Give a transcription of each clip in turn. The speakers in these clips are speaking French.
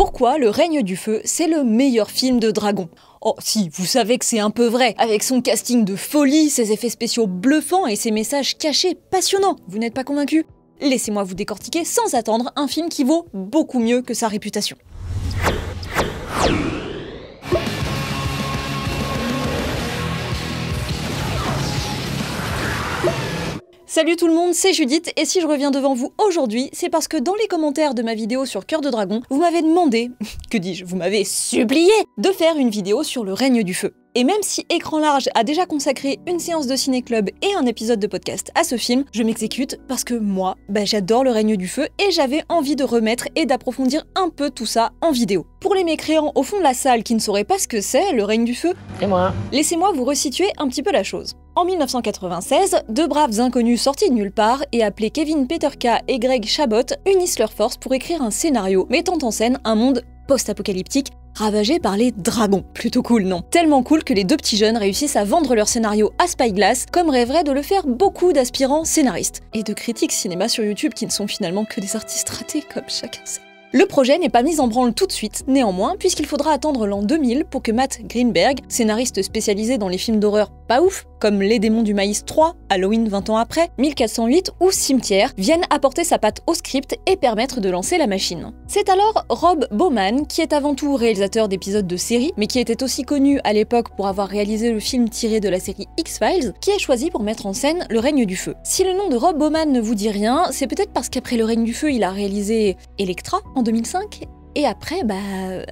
Pourquoi Le Règne du Feu, c'est le meilleur film de dragon? Oh si, vous savez que c'est un peu vrai, avec son casting de folie, ses effets spéciaux bluffants et ses messages cachés passionnants. Vous n'êtes pas convaincu? Laissez-moi vous décortiquer sans attendre un film qui vaut beaucoup mieux que sa réputation. Salut tout le monde, c'est Judith, et si je reviens devant vous aujourd'hui, c'est parce que dans les commentaires de ma vidéo sur Cœur de Dragon, vous m'avez demandé, que dis-je, vous m'avez supplié de faire une vidéo sur Le Règne du Feu. Et même si Écran Large a déjà consacré une séance de ciné-club et un épisode de podcast à ce film, je m'exécute parce que moi, j'adore Le Règne du Feu et j'avais envie de remettre et d'approfondir un peu tout ça en vidéo. Pour les mécréants au fond de la salle qui ne sauraient pas ce que c'est, Le Règne du Feu, et moi, laissez-moi vous resituer un petit peu la chose. En 1996, deux braves inconnus sortis de nulle part et appelés Kevin Peterka et Greg Chabot unissent leurs forces pour écrire un scénario mettant en scène un monde post-apocalyptique ravagé par les dragons. Plutôt cool, non? Tellement cool que les deux petits jeunes réussissent à vendre leur scénario à Spyglass, comme rêveraient de le faire beaucoup d'aspirants scénaristes. Et de critiques cinéma sur YouTube qui ne sont finalement que des artistes ratés, comme chacun sait. Le projet n'est pas mis en branle tout de suite, néanmoins, puisqu'il faudra attendre l'an 2000 pour que Matt Greenberg, scénariste spécialisé dans les films d'horreur pas ouf, comme Les Démons du Maïs 3, Halloween 20 ans après, 1408 ou Cimetière, vienne apporter sa patte au script et permettre de lancer la machine. C'est alors Rob Bowman, qui est avant tout réalisateur d'épisodes de séries, mais qui était aussi connu à l'époque pour avoir réalisé le film tiré de la série X-Files, qui est choisi pour mettre en scène Le Règne du Feu. Si le nom de Rob Bowman ne vous dit rien, c'est peut-être parce qu'après Le Règne du Feu, il a réalisé Elektra en 2005, et après,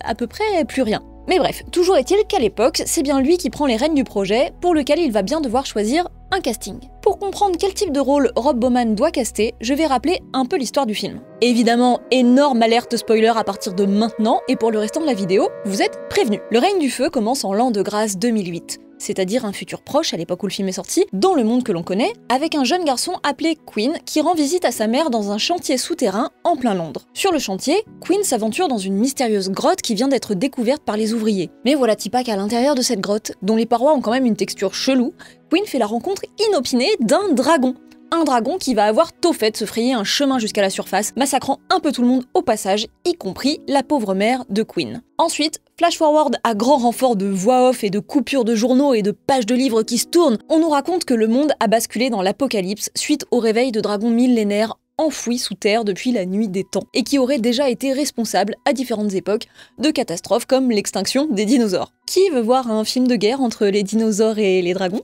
à peu près plus rien. Mais bref, toujours est-il qu'à l'époque, c'est bien lui qui prend les rênes du projet, pour lequel il va bien devoir choisir un casting. Pour comprendre quel type de rôle Rob Bowman doit caster, je vais rappeler un peu l'histoire du film. Évidemment, énorme alerte spoiler à partir de maintenant, et pour le restant de la vidéo, vous êtes prévenus. Le Règne du Feu commence en l'an de grâce 2008. C'est-à-dire un futur proche à l'époque où le film est sorti, dans le monde que l'on connaît, avec un jeune garçon appelé Quinn qui rend visite à sa mère dans un chantier souterrain en plein Londres. Sur le chantier, Quinn s'aventure dans une mystérieuse grotte qui vient d'être découverte par les ouvriers. Mais voilà-t-il pas qu'à l'intérieur de cette grotte, dont les parois ont quand même une texture chelou, Quinn fait la rencontre inopinée d'un dragon. Un dragon qui va avoir tôt fait de se frayer un chemin jusqu'à la surface, massacrant un peu tout le monde au passage, y compris la pauvre mère de Quinn. Ensuite, flash forward à grand renfort de voix off et de coupures de journaux et de pages de livres qui se tournent, on nous raconte que le monde a basculé dans l'apocalypse suite au réveil de dragons millénaires enfouis sous terre depuis la nuit des temps, et qui auraient déjà été responsables à différentes époques de catastrophes comme l'extinction des dinosaures. Qui veut voir un film de guerre entre les dinosaures et les dragons ?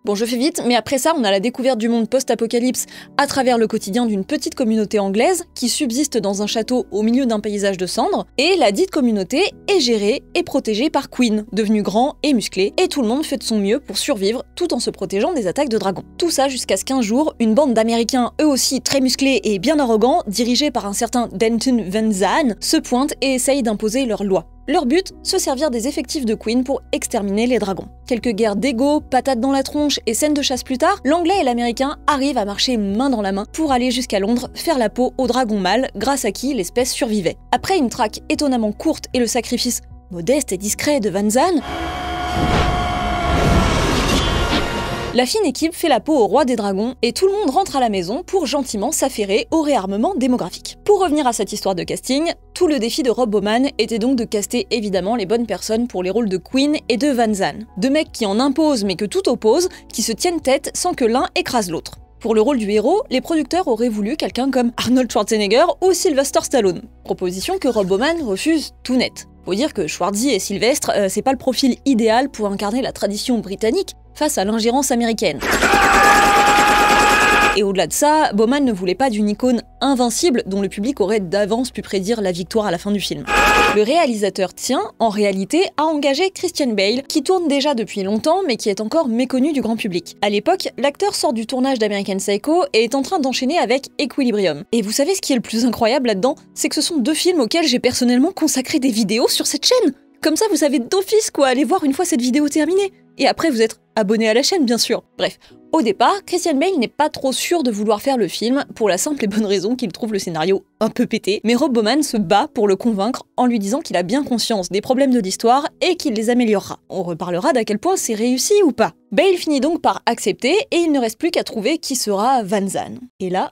Bon, je fais vite, mais après ça, on a la découverte du monde post-apocalypse à travers le quotidien d'une petite communauté anglaise qui subsiste dans un château au milieu d'un paysage de cendres, et la dite communauté est gérée et protégée par Quinn, devenu grand et musclé, et tout le monde fait de son mieux pour survivre tout en se protégeant des attaques de dragons. Tout ça jusqu'à ce qu'un jour, une bande d'Américains, eux aussi très musclés et bien arrogants, dirigés par un certain Denton Van Zandt, se pointent et essayent d'imposer leurs lois. Leur but, se servir des effectifs de Quinn pour exterminer les dragons. Quelques guerres d'ego, patates dans la tronche et scènes de chasse plus tard, l'anglais et l'américain arrivent à marcher main dans la main pour aller jusqu'à Londres faire la peau aux dragons mâles, grâce à qui l'espèce survivait. Après une traque étonnamment courte et le sacrifice modeste et discret de Van Zandt, la fine équipe fait la peau au roi des dragons et tout le monde rentre à la maison pour gentiment s'affairer au réarmement démographique. Pour revenir à cette histoire de casting, tout le défi de Rob Bowman était donc de caster évidemment les bonnes personnes pour les rôles de Quinn et de Van Zandt. Deux mecs qui en imposent mais que tout oppose, qui se tiennent tête sans que l'un écrase l'autre. Pour le rôle du héros, les producteurs auraient voulu quelqu'un comme Arnold Schwarzenegger ou Sylvester Stallone. Proposition que Rob Bowman refuse tout net. Faut dire que Schwarzy et Sylvestre, c'est pas le profil idéal pour incarner la tradition britannique face à l'ingérence américaine. Et au-delà de ça, Bowman ne voulait pas d'une icône invincible dont le public aurait d'avance pu prédire la victoire à la fin du film. Le réalisateur tient, en réalité, à engager Christian Bale, qui tourne déjà depuis longtemps mais qui est encore méconnu du grand public. À l'époque, l'acteur sort du tournage d'American Psycho et est en train d'enchaîner avec Equilibrium. Et vous savez ce qui est le plus incroyable là-dedans? C'est que ce sont deux films auxquels j'ai personnellement consacré des vidéos sur cette chaîne. Comme ça, vous savez d'office quoi aller voir une fois cette vidéo terminée. Et après, vous êtes abonné à la chaîne, bien sûr. Bref, au départ, Christian Bale n'est pas trop sûr de vouloir faire le film, pour la simple et bonne raison qu'il trouve le scénario un peu pété, mais Rob Bowman se bat pour le convaincre en lui disant qu'il a bien conscience des problèmes de l'histoire et qu'il les améliorera. On reparlera d'à quel point c'est réussi ou pas. Bale finit donc par accepter, et il ne reste plus qu'à trouver qui sera Van Zandt. Et là,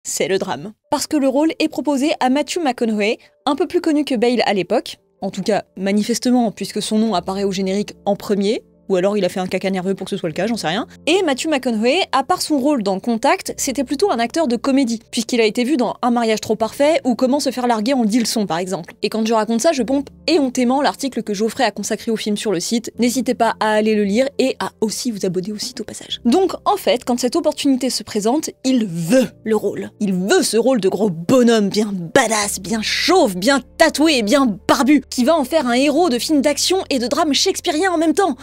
c'est le drame. Parce que le rôle est proposé à Matthew McConaughey, un peu plus connu que Bale à l'époque, en tout cas manifestement puisque son nom apparaît au générique en premier, ou alors il a fait un caca nerveux pour que ce soit le cas, j'en sais rien. Et Matthew McConaughey, à part son rôle dans Contact, c'était plutôt un acteur de comédie, puisqu'il a été vu dans Un mariage trop parfait ou Comment se faire larguer en 10 leçons par exemple. Et quand je raconte ça, je pompe éhontément l'article que Geoffrey a consacré au film sur le site, n'hésitez pas à aller le lire et à aussi vous abonner au site au passage. Donc en fait, quand cette opportunité se présente, il veut le rôle. Il veut ce rôle de gros bonhomme bien badass, bien chauve, bien tatoué et bien barbu, qui va en faire un héros de film d'action et de drame shakespearien en même temps.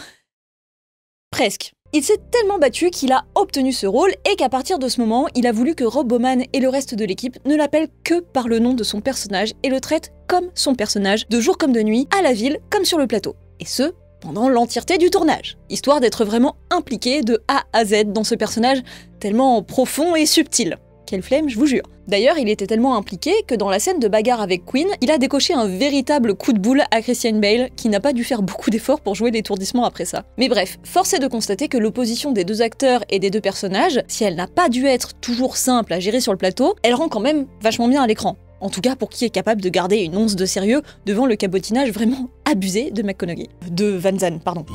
Presque. Il s'est tellement battu qu'il a obtenu ce rôle et qu'à partir de ce moment, il a voulu que Rob Bowman et le reste de l'équipe ne l'appellent que par le nom de son personnage et le traitent comme son personnage, de jour comme de nuit, à la ville comme sur le plateau. Et ce, pendant l'entièreté du tournage, histoire d'être vraiment impliqué de A à Z dans ce personnage tellement profond et subtil. Quelle flemme, je vous jure. D'ailleurs, il était tellement impliqué que dans la scène de bagarre avec Queen, il a décoché un véritable coup de boule à Christian Bale, qui n'a pas dû faire beaucoup d'efforts pour jouer l'étourdissement après ça. Mais bref, force est de constater que l'opposition des deux acteurs et des deux personnages, si elle n'a pas dû être toujours simple à gérer sur le plateau, elle rend quand même vachement bien à l'écran. En tout cas pour qui est capable de garder une once de sérieux devant le cabotinage vraiment abusé de McConaughey. De Van Zandt, pardon.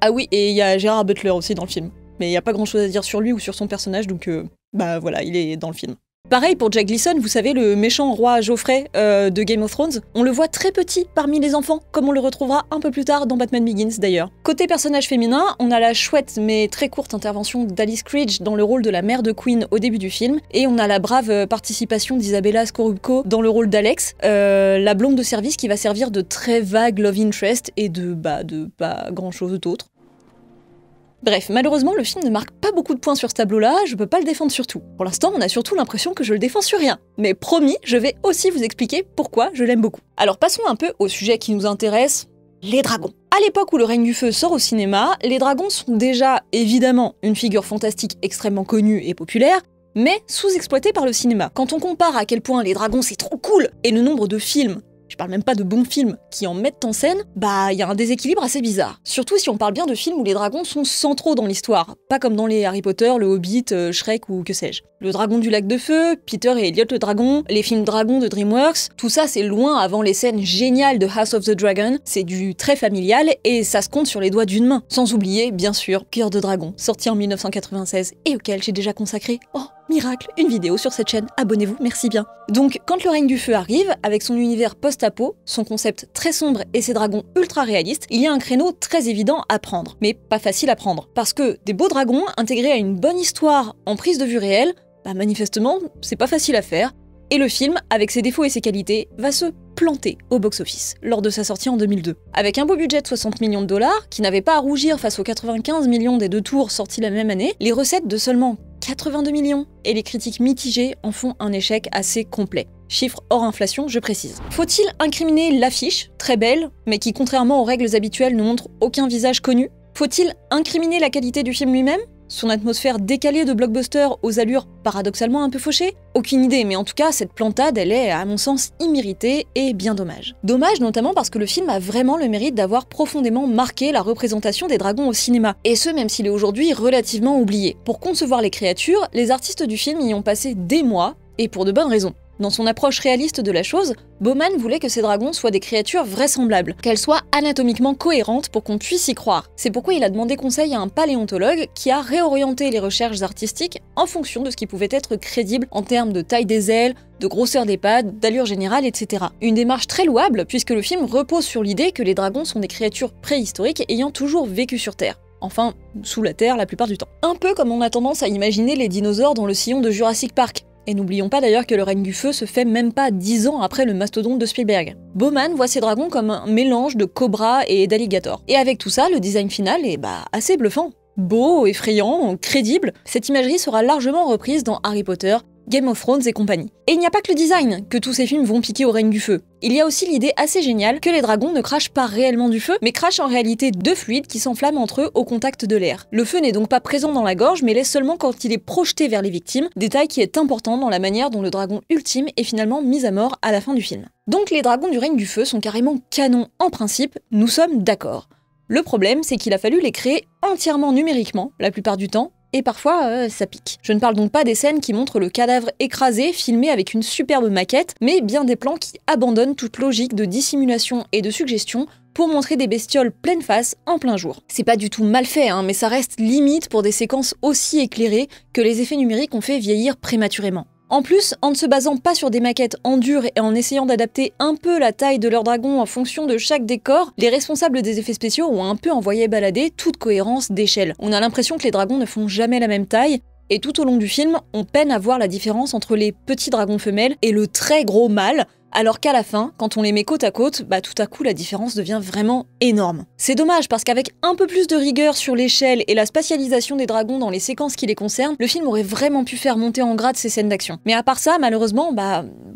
Ah oui, et il y a Gerard Butler aussi dans le film. Mais il n'y a pas grand chose à dire sur lui ou sur son personnage, donc bah voilà, il est dans le film. Pareil pour Jack Gleeson, vous savez, le méchant roi Joffrey de Game of Thrones. On le voit très petit parmi les enfants, comme on le retrouvera un peu plus tard dans Batman Begins d'ailleurs. Côté personnage féminin, on a la chouette mais très courte intervention d'Alice Cridge dans le rôle de la mère de Queen au début du film, et on a la brave participation d'Isabella Scorupco dans le rôle d'Alex, la blonde de service qui va servir de très vague love interest et de pas grand chose d'autre. Bref, malheureusement, le film ne marque pas beaucoup de points sur ce tableau-là, je peux pas le défendre sur tout. Pour l'instant, on a surtout l'impression que je le défends sur rien. Mais promis, je vais aussi vous expliquer pourquoi je l'aime beaucoup. Alors passons un peu au sujet qui nous intéresse, les dragons. À l'époque où Le Règne du Feu sort au cinéma, les dragons sont déjà, évidemment, une figure fantastique extrêmement connue et populaire, mais sous-exploitée par le cinéma. Quand on compare à quel point les dragons c'est trop cool, et le nombre de films, je parle même pas de bons films, qui en mettent en scène, bah il y a un déséquilibre assez bizarre. Surtout si on parle bien de films où les dragons sont centraux dans l'histoire, pas comme dans les Harry Potter, le Hobbit, Shrek ou que sais-je. Le dragon du lac de feu, Peter et Elliot le dragon, les films dragons de DreamWorks, tout ça c'est loin avant les scènes géniales de House of the Dragon, c'est du très familial et ça se compte sur les doigts d'une main. Sans oublier, bien sûr, Cœur de dragon, sorti en 1996 et auquel j'ai déjà consacré, miracle, une vidéo sur cette chaîne, abonnez-vous, merci bien. Donc, quand Le Règne du Feu arrive, avec son univers post-apo, son concept très sombre et ses dragons ultra réalistes, il y a un créneau très évident à prendre, mais pas facile à prendre. Parce que des beaux dragons intégrés à une bonne histoire en prise de vue réelle, bah manifestement, c'est pas facile à faire, et le film, avec ses défauts et ses qualités, va se planter au box-office lors de sa sortie en 2002. Avec un beau budget de 60 millions de dollars, qui n'avait pas à rougir face aux 95 millions des deux tours sortis la même année, les recettes de seulement 82 millions, et les critiques mitigées en font un échec assez complet. Chiffre hors inflation, je précise. Faut-il incriminer l'affiche, très belle, mais qui contrairement aux règles habituelles ne montre aucun visage connu? Faut-il incriminer la qualité du film lui-même? Son atmosphère décalée de blockbuster aux allures paradoxalement un peu fauchées? Aucune idée, mais en tout cas, cette plantade, elle est, à mon sens, imméritée et bien dommage. Dommage notamment parce que le film a vraiment le mérite d'avoir profondément marqué la représentation des dragons au cinéma, et ce même s'il est aujourd'hui relativement oublié. Pour concevoir les créatures, les artistes du film y ont passé des mois, et pour de bonnes raisons. Dans son approche réaliste de la chose, Bowman voulait que ces dragons soient des créatures vraisemblables, qu'elles soient anatomiquement cohérentes pour qu'on puisse y croire. C'est pourquoi il a demandé conseil à un paléontologue qui a réorienté les recherches artistiques en fonction de ce qui pouvait être crédible en termes de taille des ailes, de grosseur des pattes, d'allure générale, etc. Une démarche très louable puisque le film repose sur l'idée que les dragons sont des créatures préhistoriques ayant toujours vécu sur Terre. Enfin, sous la Terre la plupart du temps. Un peu comme on a tendance à imaginer les dinosaures dans le sillon de Jurassic Park. Et n'oublions pas d'ailleurs que Le Règne du Feu se fait même pas 10 ans après le mastodonte de Spielberg. Bowman voit ces dragons comme un mélange de cobra et d'alligator. Et avec tout ça, le design final est assez bluffant. Beau, effrayant, crédible, cette imagerie sera largement reprise dans Harry Potter, Game of Thrones et compagnie. Et il n'y a pas que le design que tous ces films vont piquer au Règne du Feu. Il y a aussi l'idée assez géniale que les dragons ne crachent pas réellement du feu, mais crachent en réalité deux fluides qui s'enflamment entre eux au contact de l'air. Le feu n'est donc pas présent dans la gorge, mais l'est seulement quand il est projeté vers les victimes, détail qui est important dans la manière dont le dragon ultime est finalement mis à mort à la fin du film. Donc les dragons du Règne du Feu sont carrément canons en principe, nous sommes d'accord. Le problème, c'est qu'il a fallu les créer entièrement numériquement, la plupart du temps, et parfois ça pique. Je ne parle donc pas des scènes qui montrent le cadavre écrasé, filmé avec une superbe maquette, mais bien des plans qui abandonnent toute logique de dissimulation et de suggestion pour montrer des bestioles pleine face en plein jour. C'est pas du tout mal fait, mais ça reste limite pour des séquences aussi éclairées que les effets numériques ont fait vieillir prématurément. En plus, en ne se basant pas sur des maquettes en dur et en essayant d'adapter un peu la taille de leurs dragons en fonction de chaque décor, les responsables des effets spéciaux ont un peu envoyé balader toute cohérence d'échelle. On a l'impression que les dragons ne font jamais la même taille, et tout au long du film, on peine à voir la différence entre les petits dragons femelles et le très gros mâle, alors qu'à la fin, quand on les met côte à côte, tout à coup la différence devient vraiment énorme. C'est dommage parce qu'avec un peu plus de rigueur sur l'échelle et la spatialisation des dragons dans les séquences qui les concernent, le film aurait vraiment pu faire monter en grade ces scènes d'action. Mais à part ça, malheureusement,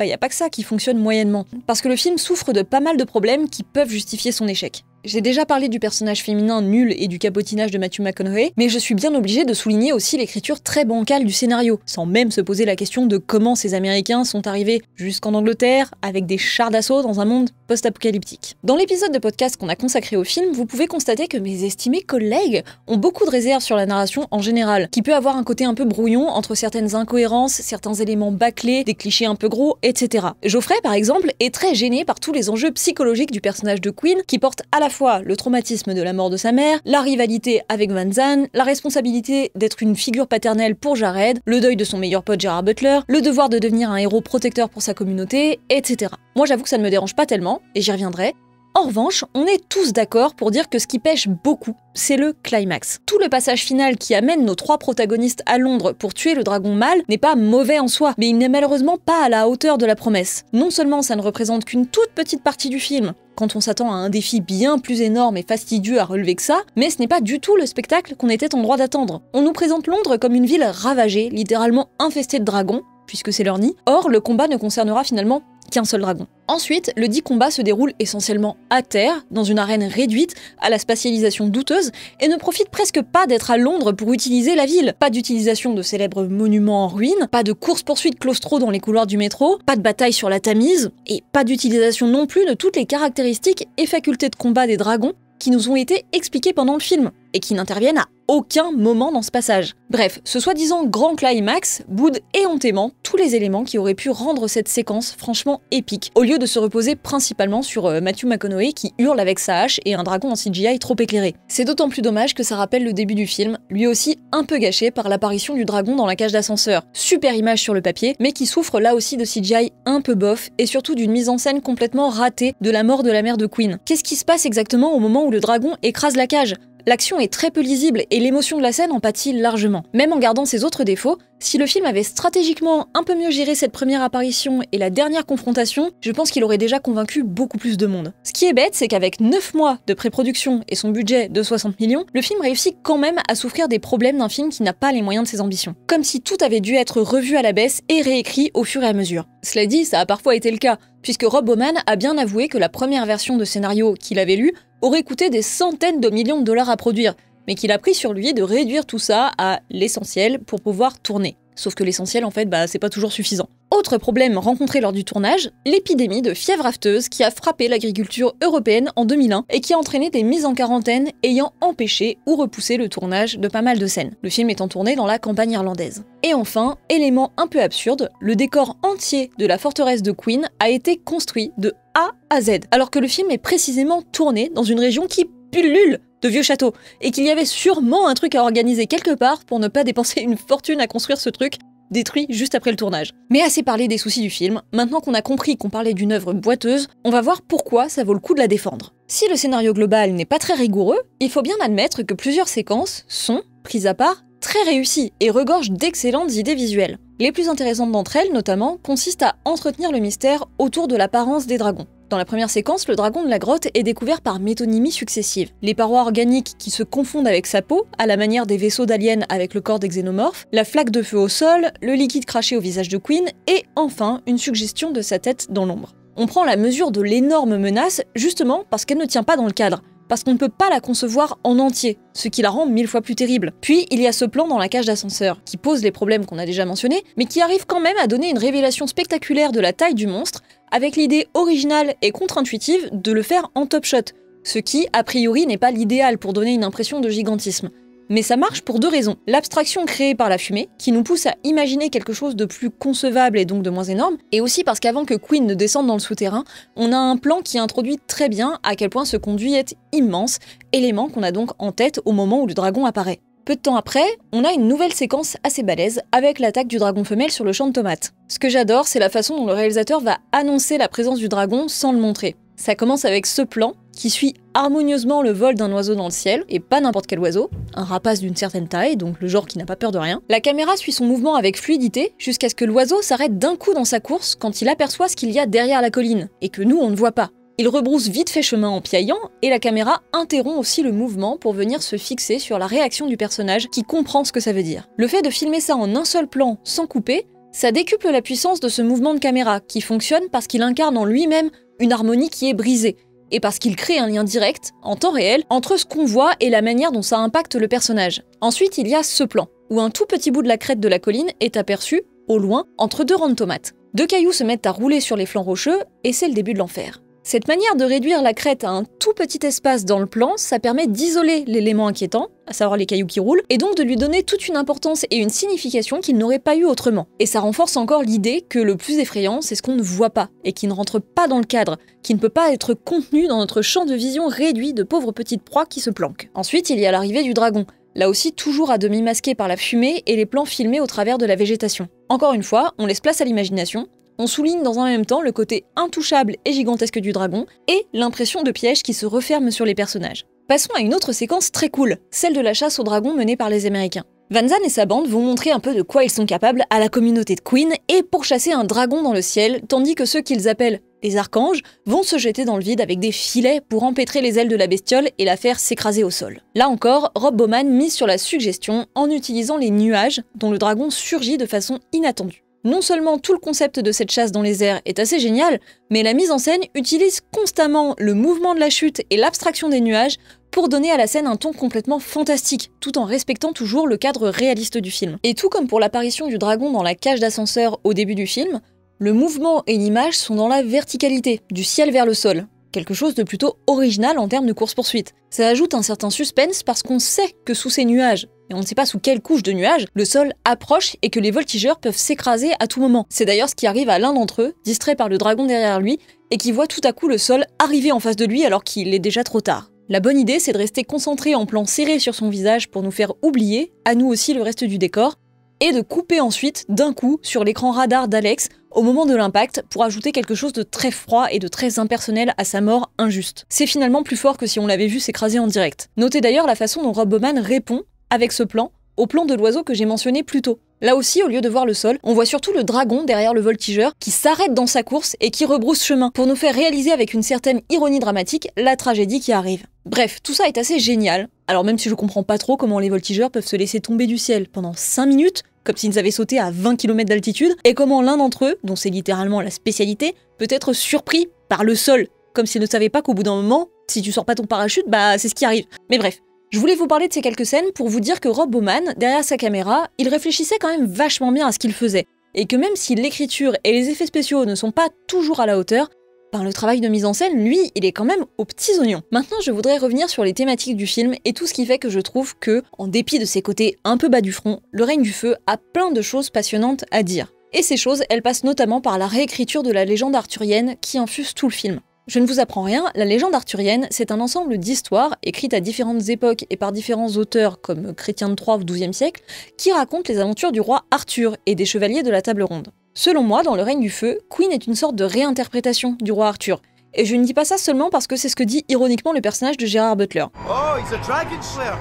y a pas que ça qui fonctionne moyennement. Parce que le film souffre de pas mal de problèmes qui peuvent justifier son échec. J'ai déjà parlé du personnage féminin nul et du cabotinage de Matthew McConaughey, mais je suis bien obligée de souligner aussi l'écriture très bancale du scénario, sans même se poser la question de comment ces Américains sont arrivés jusqu'en Angleterre avec des chars d'assaut dans un monde post-apocalyptique. Dans l'épisode de podcast qu'on a consacré au film, vous pouvez constater que mes estimés collègues ont beaucoup de réserves sur la narration en général, qui peut avoir un côté un peu brouillon entre certaines incohérences, certains éléments bâclés, des clichés un peu gros, etc. Geoffrey, par exemple, est très gêné par tous les enjeux psychologiques du personnage de Queen, qui porte à la fois le traumatisme de la mort de sa mère, la rivalité avec Van Zandt, la responsabilité d'être une figure paternelle pour Jared, le deuil de son meilleur pote Gerard Butler, le devoir de devenir un héros protecteur pour sa communauté, etc. Moi j'avoue que ça ne me dérange pas tellement, et j'y reviendrai. En revanche, on est tous d'accord pour dire que ce qui pêche beaucoup, c'est le climax. Tout le passage final qui amène nos trois protagonistes à Londres pour tuer le dragon mâle n'est pas mauvais en soi, mais il n'est malheureusement pas à la hauteur de la promesse. Non seulement ça ne représente qu'une toute petite partie du film, quand on s'attend à un défi bien plus énorme et fastidieux à relever que ça, mais ce n'est pas du tout le spectacle qu'on était en droit d'attendre. On nous présente Londres comme une ville ravagée, littéralement infestée de dragons, puisque c'est leur nid. Or, le combat ne concernera finalement qu'un seul dragon. Ensuite, le dit combat se déroule essentiellement à terre, dans une arène réduite, à la spatialisation douteuse, et ne profite presque pas d'être à Londres pour utiliser la ville. Pas d'utilisation de célèbres monuments en ruine, pas de course-poursuite claustro dans les couloirs du métro, pas de bataille sur la Tamise, et pas d'utilisation non plus de toutes les caractéristiques et facultés de combat des dragons qui nous ont été expliquées pendant le film, et qui n'interviennent à aucun moment dans ce passage. Bref, ce soi-disant grand climax boude éhontément tous les éléments qui auraient pu rendre cette séquence franchement épique, au lieu de se reposer principalement sur Matthew McConaughey qui hurle avec sa hache et un dragon en CGI trop éclairé. C'est d'autant plus dommage que ça rappelle le début du film, lui aussi un peu gâché par l'apparition du dragon dans la cage d'ascenseur. Super image sur le papier, mais qui souffre là aussi de CGI un peu bof, et surtout d'une mise en scène complètement ratée de la mort de la mère de Queen. Qu'est-ce qui se passe exactement au moment où le dragon écrase la cage ? L'action est très peu lisible et l'émotion de la scène en pâtit largement. Même en gardant ses autres défauts, si le film avait stratégiquement un peu mieux géré cette première apparition et la dernière confrontation, je pense qu'il aurait déjà convaincu beaucoup plus de monde. Ce qui est bête, c'est qu'avec 9 mois de pré-production et son budget de 60 millions, le film réussit quand même à souffrir des problèmes d'un film qui n'a pas les moyens de ses ambitions. Comme si tout avait dû être revu à la baisse et réécrit au fur et à mesure. Cela dit, ça a parfois été le cas, puisque Rob Bowman a bien avoué que la première version de scénario qu'il avait lue aurait coûté des centaines de millions de dollars à produire, mais qu'il a pris sur lui de réduire tout ça à l'essentiel pour pouvoir tourner. Sauf que l'essentiel, en fait, c'est pas toujours suffisant. Autre problème rencontré lors du tournage, l'épidémie de fièvre afteuse qui a frappé l'agriculture européenne en 2001 et qui a entraîné des mises en quarantaine ayant empêché ou repoussé le tournage de pas mal de scènes. Le film étant tourné dans la campagne irlandaise. Et enfin, élément un peu absurde, le décor entier de la forteresse de Queen a été construit de A à Z, alors que le film est précisément tourné dans une région qui pullule de vieux châteaux, et qu'il y avait sûrement un truc à organiser quelque part pour ne pas dépenser une fortune à construire ce truc, détruit juste après le tournage. Mais assez parlé des soucis du film, maintenant qu'on a compris qu'on parlait d'une œuvre boiteuse, on va voir pourquoi ça vaut le coup de la défendre. Si le scénario global n'est pas très rigoureux, il faut bien admettre que plusieurs séquences sont, prises à part, très réussies et regorgent d'excellentes idées visuelles. Les plus intéressantes d'entre elles, notamment, consistent à entretenir le mystère autour de l'apparence des dragons. Dans la première séquence, le dragon de la grotte est découvert par métonymies successives. Les parois organiques qui se confondent avec sa peau, à la manière des vaisseaux d'aliens avec le corps des xénomorphes, la flaque de feu au sol, le liquide craché au visage de Queen, et enfin une suggestion de sa tête dans l'ombre. On prend la mesure de l'énorme menace justement parce qu'elle ne tient pas dans le cadre, parce qu'on ne peut pas la concevoir en entier, ce qui la rend 1000 fois plus terrible. Puis il y a ce plan dans la cage d'ascenseur, qui pose les problèmes qu'on a déjà mentionnés, mais qui arrive quand même à donner une révélation spectaculaire de la taille du monstre, avec l'idée originale et contre-intuitive de le faire en top shot, ce qui, a priori, n'est pas l'idéal pour donner une impression de gigantisme. Mais ça marche pour deux raisons. L'abstraction créée par la fumée, qui nous pousse à imaginer quelque chose de plus concevable et donc de moins énorme, et aussi parce qu'avant que Queen ne descende dans le souterrain, on a un plan qui introduit très bien à quel point ce conduit est immense, élément qu'on a donc en tête au moment où le dragon apparaît. Peu de temps après, on a une nouvelle séquence assez balèze avec l'attaque du dragon femelle sur le champ de tomates. Ce que j'adore, c'est la façon dont le réalisateur va annoncer la présence du dragon sans le montrer. Ça commence avec ce plan qui suit harmonieusement le vol d'un oiseau dans le ciel, et pas n'importe quel oiseau, un rapace d'une certaine taille, donc le genre qui n'a pas peur de rien. La caméra suit son mouvement avec fluidité jusqu'à ce que l'oiseau s'arrête d'un coup dans sa course quand il aperçoit ce qu'il y a derrière la colline, et que nous on ne voit pas. Il rebrousse vite fait chemin en piaillant, et la caméra interrompt aussi le mouvement pour venir se fixer sur la réaction du personnage qui comprend ce que ça veut dire. Le fait de filmer ça en un seul plan, sans couper, ça décuple la puissance de ce mouvement de caméra, qui fonctionne parce qu'il incarne en lui-même une harmonie qui est brisée, et parce qu'il crée un lien direct, en temps réel, entre ce qu'on voit et la manière dont ça impacte le personnage. Ensuite, il y a ce plan, où un tout petit bout de la crête de la colline est aperçu, au loin, entre deux rangs de tomates. Deux cailloux se mettent à rouler sur les flancs rocheux, et c'est le début de l'enfer. Cette manière de réduire la crête à un tout petit espace dans le plan, ça permet d'isoler l'élément inquiétant, à savoir les cailloux qui roulent, et donc de lui donner toute une importance et une signification qu'il n'aurait pas eu autrement. Et ça renforce encore l'idée que le plus effrayant, c'est ce qu'on ne voit pas, et qui ne rentre pas dans le cadre, qui ne peut pas être contenu dans notre champ de vision réduit de pauvres petites proies qui se planquent. Ensuite, il y a l'arrivée du dragon. Là aussi toujours à demi masqué par la fumée et les plans filmés au travers de la végétation. Encore une fois, on laisse place à l'imagination, on souligne dans un même temps le côté intouchable et gigantesque du dragon, et l'impression de piège qui se referme sur les personnages. Passons à une autre séquence très cool, celle de la chasse au dragon menée par les Américains. Van Zandt et sa bande vont montrer un peu de quoi ils sont capables à la communauté de Queen et pourchasser un dragon dans le ciel, tandis que ceux qu'ils appellent les archanges vont se jeter dans le vide avec des filets pour empêtrer les ailes de la bestiole et la faire s'écraser au sol. Là encore, Rob Bowman mise sur la suggestion en utilisant les nuages dont le dragon surgit de façon inattendue. Non seulement tout le concept de cette chasse dans les airs est assez génial, mais la mise en scène utilise constamment le mouvement de la chute et l'abstraction des nuages pour donner à la scène un ton complètement fantastique, tout en respectant toujours le cadre réaliste du film. Et tout comme pour l'apparition du dragon dans la cage d'ascenseur au début du film, le mouvement et l'image sont dans la verticalité, du ciel vers le sol. Quelque chose de plutôt original en termes de course-poursuite. Ça ajoute un certain suspense parce qu'on sait que sous ces nuages, et on ne sait pas sous quelle couche de nuages, le sol approche et que les voltigeurs peuvent s'écraser à tout moment. C'est d'ailleurs ce qui arrive à l'un d'entre eux, distrait par le dragon derrière lui, et qui voit tout à coup le sol arriver en face de lui alors qu'il est déjà trop tard. La bonne idée, c'est de rester concentré en plan serré sur son visage pour nous faire oublier, à nous aussi, le reste du décor, et de couper ensuite, d'un coup, sur l'écran radar d'Alex, au moment de l'impact, pour ajouter quelque chose de très froid et de très impersonnel à sa mort injuste. C'est finalement plus fort que si on l'avait vu s'écraser en direct. Notez d'ailleurs la façon dont Rob Bowman répond, avec ce plan, au plan de l'oiseau que j'ai mentionné plus tôt. Là aussi, au lieu de voir le sol, on voit surtout le dragon derrière le voltigeur qui s'arrête dans sa course et qui rebrousse chemin pour nous faire réaliser avec une certaine ironie dramatique la tragédie qui arrive. Bref, tout ça est assez génial. Alors même si je comprends pas trop comment les voltigeurs peuvent se laisser tomber du ciel pendant 5 minutes, comme s'ils avaient sauté à 20 km d'altitude, et comment l'un d'entre eux, dont c'est littéralement la spécialité, peut être surpris par le sol, comme s'il ne savait pas qu'au bout d'un moment, si tu sors pas ton parachute, bah c'est ce qui arrive. Mais bref. Je voulais vous parler de ces quelques scènes pour vous dire que Rob Bowman, derrière sa caméra, il réfléchissait quand même vachement bien à ce qu'il faisait. Et que même si l'écriture et les effets spéciaux ne sont pas toujours à la hauteur, ben le travail de mise en scène, lui, il est quand même aux petits oignons. Maintenant, je voudrais revenir sur les thématiques du film et tout ce qui fait que je trouve que, en dépit de ses côtés un peu bas du front, Le Règne du Feu a plein de choses passionnantes à dire. Et ces choses, elles passent notamment par la réécriture de la légende arthurienne qui infuse tout le film. Je ne vous apprends rien, la légende arthurienne, c'est un ensemble d'histoires écrites à différentes époques et par différents auteurs comme Chrétien de Troyes au XIIe siècle, qui racontent les aventures du roi Arthur et des chevaliers de la Table Ronde. Selon moi, dans Le Règne du Feu, Queen est une sorte de réinterprétation du roi Arthur. Et je ne dis pas ça seulement parce que c'est ce que dit ironiquement le personnage de Gerard Butler. Oh, he's a dragon slayer.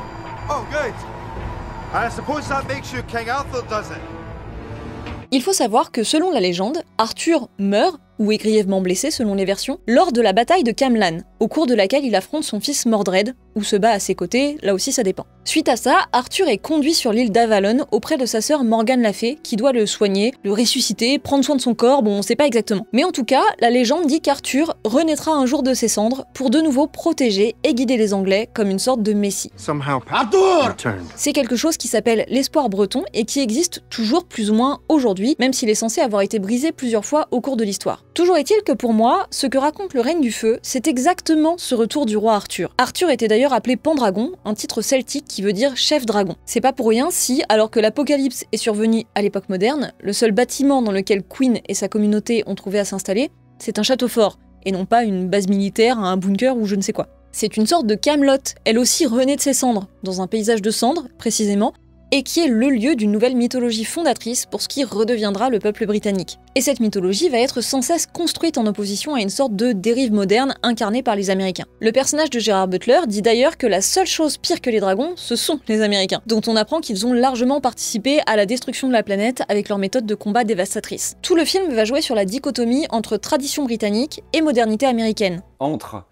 Oh, good. I suppose that makes you King Arthur, does it? Il faut savoir que selon la légende, Arthur meurt, ou est grièvement blessé selon les versions, lors de la bataille de Camlann, au cours de laquelle il affronte son fils Mordred, ou se bat à ses côtés, là aussi ça dépend. Suite à ça, Arthur est conduit sur l'île d'Avalon auprès de sa sœur Morgane la Fée, qui doit le soigner, le ressusciter, prendre soin de son corps, bon on sait pas exactement. Mais en tout cas, la légende dit qu'Arthur renaîtra un jour de ses cendres pour de nouveau protéger et guider les Anglais comme une sorte de messie. C'est quelque chose qui s'appelle l'espoir breton et qui existe toujours plus ou moins aujourd'hui, même s'il est censé avoir été brisé plusieurs fois au cours de l'histoire. Toujours est-il que pour moi, ce que raconte le règne du feu, c'est exactement ce retour du roi Arthur. Arthur était d'ailleurs appelé Pendragon, un titre celtique qui veut dire chef dragon. C'est pas pour rien si, alors que l'apocalypse est survenu à l'époque moderne, le seul bâtiment dans lequel Queen et sa communauté ont trouvé à s'installer, c'est un château fort, et non pas une base militaire, un bunker ou je ne sais quoi. C'est une sorte de Camelot, elle aussi renée de ses cendres, dans un paysage de cendres, précisément, et qui est le lieu d'une nouvelle mythologie fondatrice pour ce qui redeviendra le peuple britannique. Et cette mythologie va être sans cesse construite en opposition à une sorte de dérive moderne incarnée par les Américains. Le personnage de Gerard Butler dit d'ailleurs que la seule chose pire que les dragons, ce sont les Américains, dont on apprend qu'ils ont largement participé à la destruction de la planète avec leurs méthodes de combat dévastatrices. Tout le film va jouer sur la dichotomie entre tradition britannique et modernité américaine. Entre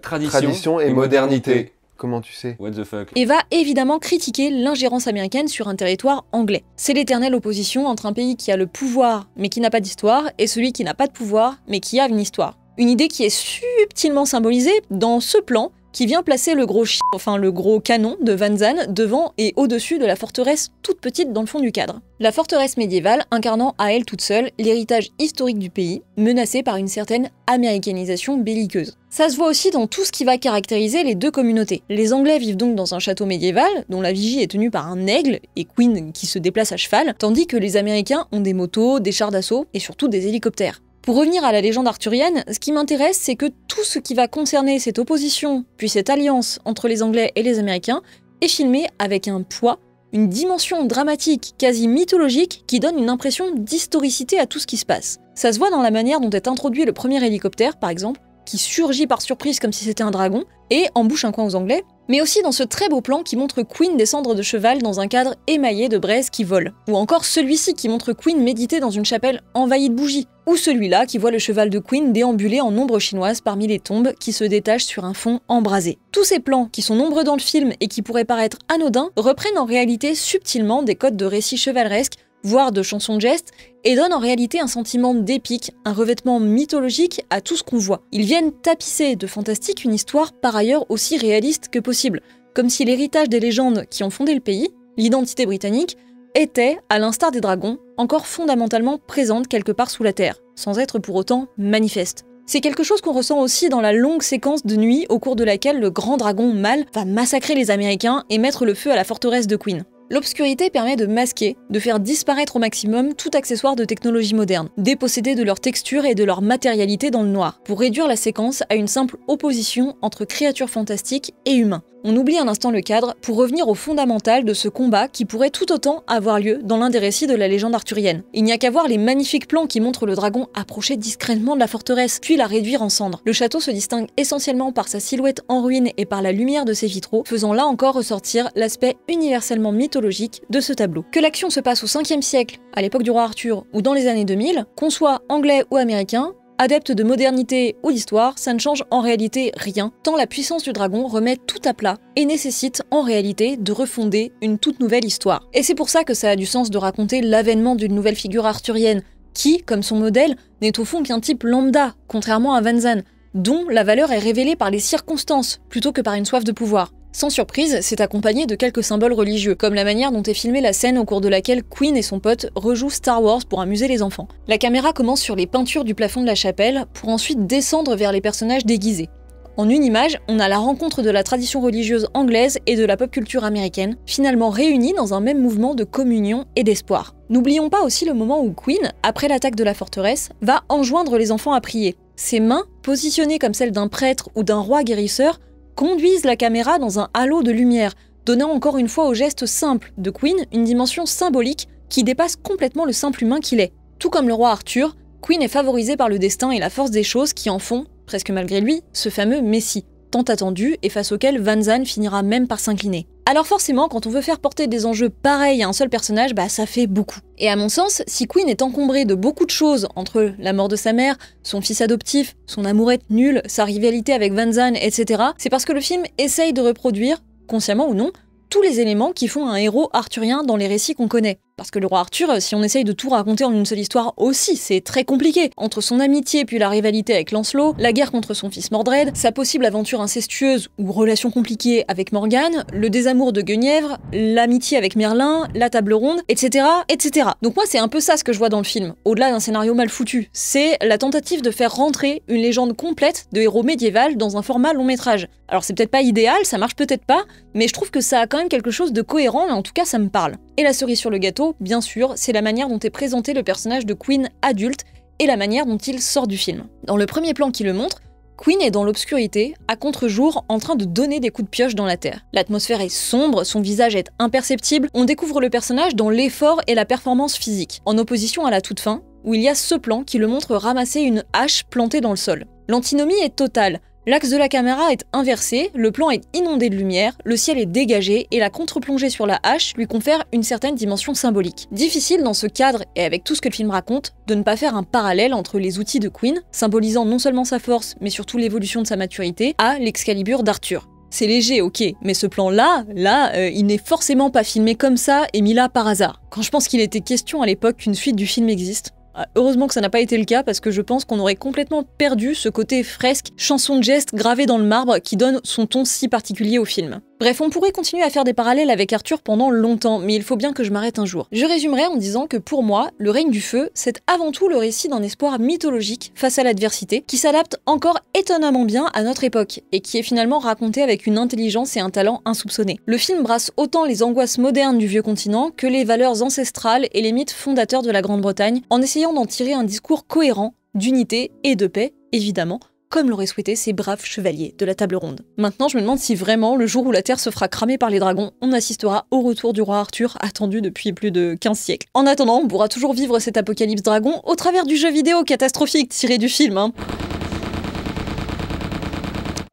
tradition et modernité. Comment tu sais? What the fuck? Et va évidemment critiquer l'ingérence américaine sur un territoire anglais. C'est l'éternelle opposition entre un pays qui a le pouvoir mais qui n'a pas d'histoire et celui qui n'a pas de pouvoir mais qui a une histoire. Une idée qui est subtilement symbolisée dans ce plan qui vient placer le gros canon de Van Zandt devant et au-dessus de la forteresse toute petite dans le fond du cadre. La forteresse médiévale incarnant à elle toute seule l'héritage historique du pays, menacé par une certaine américanisation belliqueuse. Ça se voit aussi dans tout ce qui va caractériser les deux communautés. Les Anglais vivent donc dans un château médiéval, dont la vigie est tenue par un aigle, et Queen qui se déplace à cheval, tandis que les Américains ont des motos, des chars d'assaut, et surtout des hélicoptères. Pour revenir à la légende arthurienne, ce qui m'intéresse, c'est que tout ce qui va concerner cette opposition, puis cette alliance entre les Anglais et les Américains, est filmé avec un poids, une dimension dramatique, quasi mythologique, qui donne une impression d'historicité à tout ce qui se passe. Ça se voit dans la manière dont est introduit le premier hélicoptère, par exemple, qui surgit par surprise comme si c'était un dragon, et embouche un coin aux Anglais, mais aussi dans ce très beau plan qui montre Queen descendre de cheval dans un cadre émaillé de braises qui volent. Ou encore celui-ci qui montre Queen méditer dans une chapelle envahie de bougies. Ou celui-là qui voit le cheval de Queen déambuler en ombre chinoise parmi les tombes qui se détachent sur un fond embrasé. Tous ces plans, qui sont nombreux dans le film et qui pourraient paraître anodins, reprennent en réalité subtilement des codes de récits chevaleresques, voire de chansons de gestes, et donnent en réalité un sentiment d'épique, un revêtement mythologique à tout ce qu'on voit. Ils viennent tapisser de fantastique une histoire par ailleurs aussi réaliste que possible, comme si l'héritage des légendes qui ont fondé le pays, l'identité britannique, était, à l'instar des dragons, encore fondamentalement présente quelque part sous la terre, sans être pour autant manifeste. C'est quelque chose qu'on ressent aussi dans la longue séquence de nuit au cours de laquelle le grand dragon mâle va massacrer les Américains et mettre le feu à la forteresse de Queen. L'obscurité permet de masquer, de faire disparaître au maximum tout accessoire de technologie moderne, dépossédé de leur texture et de leur matérialité dans le noir, pour réduire la séquence à une simple opposition entre créatures fantastiques et humains. On oublie un instant le cadre pour revenir au fondamental de ce combat qui pourrait tout autant avoir lieu dans l'un des récits de la légende arthurienne. Il n'y a qu'à voir les magnifiques plans qui montrent le dragon approcher discrètement de la forteresse, puis la réduire en cendres. Le château se distingue essentiellement par sa silhouette en ruine et par la lumière de ses vitraux, faisant là encore ressortir l'aspect universellement mythologique de ce tableau. Que l'action se passe au 5e siècle, à l'époque du roi Arthur, ou dans les années 2000, qu'on soit anglais ou américain, adepte de modernité ou d'histoire, ça ne change en réalité rien, tant la puissance du dragon remet tout à plat et nécessite en réalité de refonder une toute nouvelle histoire. Et c'est pour ça que ça a du sens de raconter l'avènement d'une nouvelle figure arthurienne, qui, comme son modèle, n'est au fond qu'un type lambda, contrairement à Van Zandt, dont la valeur est révélée par les circonstances, plutôt que par une soif de pouvoir. Sans surprise, c'est accompagné de quelques symboles religieux, comme la manière dont est filmée la scène au cours de laquelle Queen et son pote rejouent Star Wars pour amuser les enfants. La caméra commence sur les peintures du plafond de la chapelle, pour ensuite descendre vers les personnages déguisés. En une image, on a la rencontre de la tradition religieuse anglaise et de la pop culture américaine, finalement réunies dans un même mouvement de communion et d'espoir. N'oublions pas aussi le moment où Queen, après l'attaque de la forteresse, va enjoindre les enfants à prier. Ses mains, positionnées comme celles d'un prêtre ou d'un roi guérisseur, conduisent la caméra dans un halo de lumière, donnant encore une fois au geste simple de Queen une dimension symbolique qui dépasse complètement le simple humain qu'il est. Tout comme le roi Arthur, Queen est favorisé par le destin et la force des choses qui en font, presque malgré lui, ce fameux Messie, tant attendu et face auquel Van Zandt finira même par s'incliner. Alors forcément, quand on veut faire porter des enjeux pareils à un seul personnage, ça fait beaucoup. Et à mon sens, si Queen est encombrée de beaucoup de choses, entre la mort de sa mère, son fils adoptif, son amourette nulle, sa rivalité avec Van Zandt, etc., c'est parce que le film essaye de reproduire, consciemment ou non, tous les éléments qui font un héros arthurien dans les récits qu'on connaît. Parce que le roi Arthur, si on essaye de tout raconter en une seule histoire aussi, c'est très compliqué. Entre son amitié puis la rivalité avec Lancelot, la guerre contre son fils Mordred, sa possible aventure incestueuse ou relation compliquée avec Morgane, le désamour de Guenièvre, l'amitié avec Merlin, la table ronde, etc., etc. Donc moi c'est un peu ça ce que je vois dans le film, au-delà d'un scénario mal foutu. C'est la tentative de faire rentrer une légende complète de héros médiéval dans un format long métrage. Alors c'est peut-être pas idéal, ça marche peut-être pas, mais je trouve que ça a quand même quelque chose de cohérent, et en tout cas ça me parle. Et la cerise sur le gâteau, bien sûr, c'est la manière dont est présenté le personnage de Queen adulte et la manière dont il sort du film. Dans le premier plan qui le montre, Queen est dans l'obscurité, à contre-jour, en train de donner des coups de pioche dans la terre. L'atmosphère est sombre, son visage est imperceptible, on découvre le personnage dans l'effort et la performance physique, en opposition à la toute fin, où il y a ce plan qui le montre ramasser une hache plantée dans le sol. L'antinomie est totale. L'axe de la caméra est inversé, le plan est inondé de lumière, le ciel est dégagé et la contre-plongée sur la hache lui confère une certaine dimension symbolique. Difficile dans ce cadre, et avec tout ce que le film raconte, de ne pas faire un parallèle entre les outils de Queen, symbolisant non seulement sa force, mais surtout l'évolution de sa maturité, à l'Excalibur d'Arthur. C'est léger, ok, mais ce plan-là, il n'est forcément pas filmé comme ça et mis là par hasard. Quand je pense qu'il était question à l'époque qu'une suite du film existe, heureusement que ça n'a pas été le cas parce que je pense qu'on aurait complètement perdu ce côté fresque, chanson de geste gravée dans le marbre qui donne son ton si particulier au film. Bref, on pourrait continuer à faire des parallèles avec Arthur pendant longtemps, mais il faut bien que je m'arrête un jour. Je résumerai en disant que pour moi, Le règne du feu, c'est avant tout le récit d'un espoir mythologique face à l'adversité, qui s'adapte encore étonnamment bien à notre époque, et qui est finalement raconté avec une intelligence et un talent insoupçonnés. Le film brasse autant les angoisses modernes du vieux continent que les valeurs ancestrales et les mythes fondateurs de la Grande-Bretagne, en essayant d'en tirer un discours cohérent, d'unité et de paix, évidemment, comme l'auraient souhaité ces braves chevaliers de la table ronde. Maintenant, je me demande si vraiment, le jour où la Terre se fera cramer par les dragons, on assistera au retour du roi Arthur, attendu depuis plus de 15 siècles. En attendant, on pourra toujours vivre cet apocalypse dragon au travers du jeu vidéo catastrophique tiré du film, hein.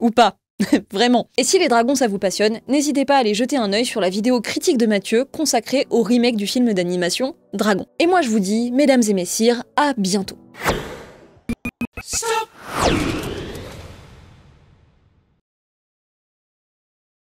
Ou pas. Vraiment. Et si les dragons ça vous passionne, n'hésitez pas à aller jeter un œil sur la vidéo critique de Mathieu consacrée au remake du film d'animation Dragon. Et moi je vous dis, mesdames et messieurs, à bientôt. Stop.